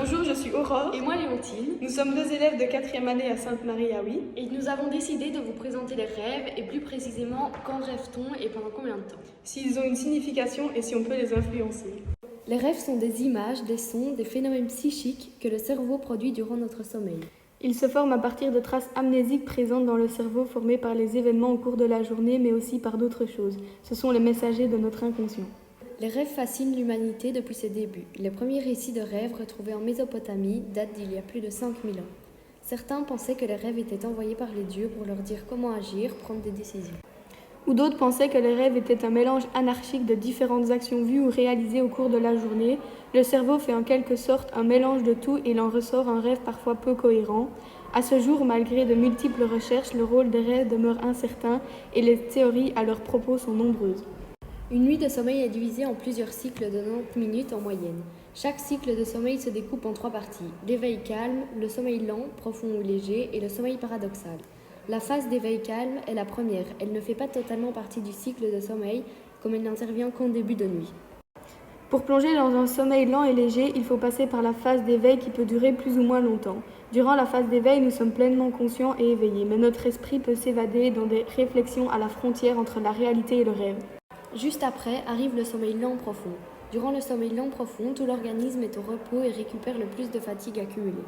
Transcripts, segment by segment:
Bonjour, je suis Aurore. Et moi Léontine. Nous sommes deux élèves de 4e année à Sainte-Marie-à-Huy. Et nous avons décidé de vous présenter les rêves et plus précisément quand rêve-t-on et pendant combien de temps. S'ils ont une signification et si on peut les influencer. Les rêves sont des images, des sons, des phénomènes psychiques que le cerveau produit durant notre sommeil. Ils se forment à partir de traces amnésiques présentes dans le cerveau formées par les événements au cours de la journée mais aussi par d'autres choses. Ce sont les messagers de notre inconscient. Les rêves fascinent l'humanité depuis ses débuts. Les premiers récits de rêves retrouvés en Mésopotamie datent d'il y a plus de 5000 ans. Certains pensaient que les rêves étaient envoyés par les dieux pour leur dire comment agir, prendre des décisions. Ou d'autres pensaient que les rêves étaient un mélange anarchique de différentes actions vues ou réalisées au cours de la journée. Le cerveau fait en quelque sorte un mélange de tout et il en ressort un rêve parfois peu cohérent. À ce jour, malgré de multiples recherches, le rôle des rêves demeure incertain et les théories à leur propos sont nombreuses. Une nuit de sommeil est divisée en plusieurs cycles de 90 minutes en moyenne. Chaque cycle de sommeil se découpe en 3 parties. L'éveil calme, le sommeil lent, profond ou léger et le sommeil paradoxal. La phase d'éveil calme est la première. Elle ne fait pas totalement partie du cycle de sommeil, comme elle n'intervient qu'en début de nuit. Pour plonger dans un sommeil lent et léger, il faut passer par la phase d'éveil qui peut durer plus ou moins longtemps. Durant la phase d'éveil, nous sommes pleinement conscients et éveillés, mais notre esprit peut s'évader dans des réflexions à la frontière entre la réalité et le rêve. Juste après arrive le sommeil lent profond. Durant le sommeil lent profond, tout l'organisme est au repos et récupère le plus de fatigue accumulée.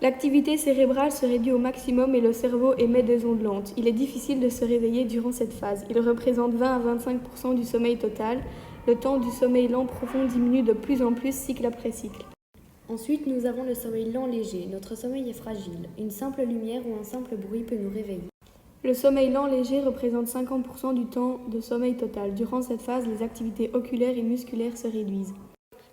L'activité cérébrale se réduit au maximum et le cerveau émet des ondes lentes. Il est difficile de se réveiller durant cette phase. Il représente 20 à 25% du sommeil total. Le temps du sommeil lent profond diminue de plus en plus cycle après cycle. Ensuite, nous avons le sommeil lent léger. Notre sommeil est fragile. Une simple lumière ou un simple bruit peut nous réveiller. Le sommeil lent léger représente 50% du temps de sommeil total. Durant cette phase, les activités oculaires et musculaires se réduisent.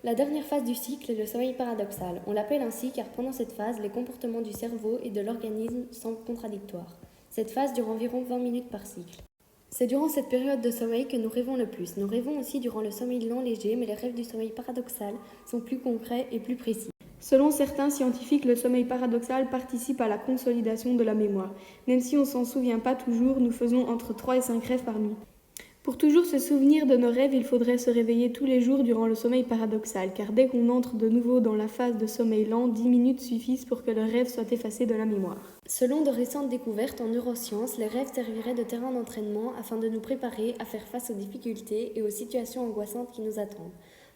La dernière phase du cycle est le sommeil paradoxal. On l'appelle ainsi car pendant cette phase, les comportements du cerveau et de l'organisme semblent contradictoires. Cette phase dure environ 20 minutes par cycle. C'est durant cette période de sommeil que nous rêvons le plus. Nous rêvons aussi durant le sommeil lent léger, mais les rêves du sommeil paradoxal sont plus concrets et plus précis. Selon certains scientifiques, le sommeil paradoxal participe à la consolidation de la mémoire. Même si on ne s'en souvient pas toujours, nous faisons entre 3 et 5 rêves par nuit. Pour toujours se souvenir de nos rêves, il faudrait se réveiller tous les jours durant le sommeil paradoxal, car dès qu'on entre de nouveau dans la phase de sommeil lent, 10 minutes suffisent pour que le rêve soit effacé de la mémoire. Selon de récentes découvertes en neurosciences, les rêves serviraient de terrain d'entraînement afin de nous préparer à faire face aux difficultés et aux situations angoissantes qui nous attendent.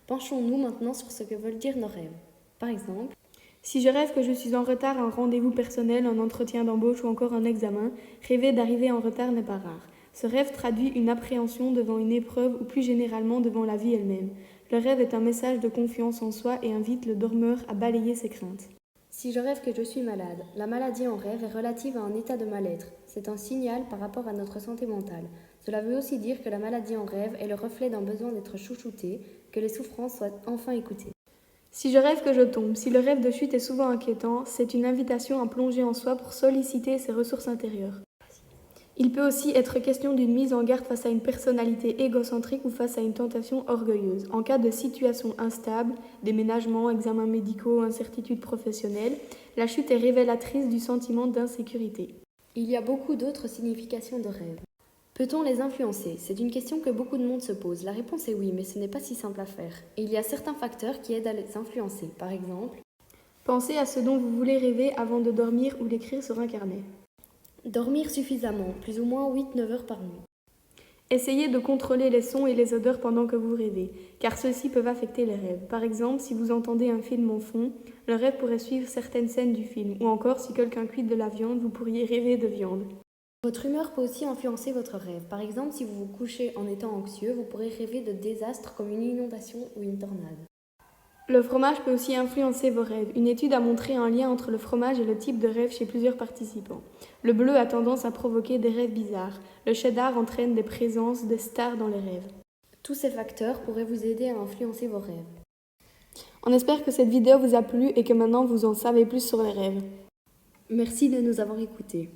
Penchons-nous maintenant sur ce que veulent dire nos rêves. Par exemple, si je rêve que je suis en retard à un rendez-vous personnel, un entretien d'embauche ou encore un examen, rêver d'arriver en retard n'est pas rare. Ce rêve traduit une appréhension devant une épreuve ou plus généralement devant la vie elle-même. Le rêve est un message de confiance en soi et invite le dormeur à balayer ses craintes. Si je rêve que je suis malade, la maladie en rêve est relative à un état de mal-être. C'est un signal par rapport à notre santé mentale. Cela veut aussi dire que la maladie en rêve est le reflet d'un besoin d'être chouchouté, que les souffrances soient enfin écoutées. Si je rêve que je tombe, si le rêve de chute est souvent inquiétant, c'est une invitation à plonger en soi pour solliciter ses ressources intérieures. Il peut aussi être question d'une mise en garde face à une personnalité égocentrique ou face à une tentation orgueilleuse. En cas de situation instable, déménagement, examens médicaux, incertitude professionnelle, la chute est révélatrice du sentiment d'insécurité. Il y a beaucoup d'autres significations de rêve. Peut-on les influencer? C'est une question que beaucoup de monde se pose. La réponse est oui, mais ce n'est pas si simple à faire. Et il y a certains facteurs qui aident à les influencer. Par exemple, pensez à ce dont vous voulez rêver avant de dormir ou l'écrire sur un carnet. Dormir suffisamment, plus ou moins 8-9 heures par nuit. Essayez de contrôler les sons et les odeurs pendant que vous rêvez, car ceux-ci peuvent affecter les rêves. Par exemple, si vous entendez un film en fond, le rêve pourrait suivre certaines scènes du film. Ou encore, si quelqu'un cuit de la viande, vous pourriez rêver de viande. Votre humeur peut aussi influencer votre rêve. Par exemple, si vous vous couchez en étant anxieux, vous pourrez rêver de désastres comme une inondation ou une tornade. Le fromage peut aussi influencer vos rêves. Une étude a montré un lien entre le fromage et le type de rêve chez plusieurs participants. Le bleu a tendance à provoquer des rêves bizarres. Le cheddar entraîne des présences des stars dans les rêves. Tous ces facteurs pourraient vous aider à influencer vos rêves. On espère que cette vidéo vous a plu et que maintenant vous en savez plus sur les rêves. Merci de nous avoir écoutés.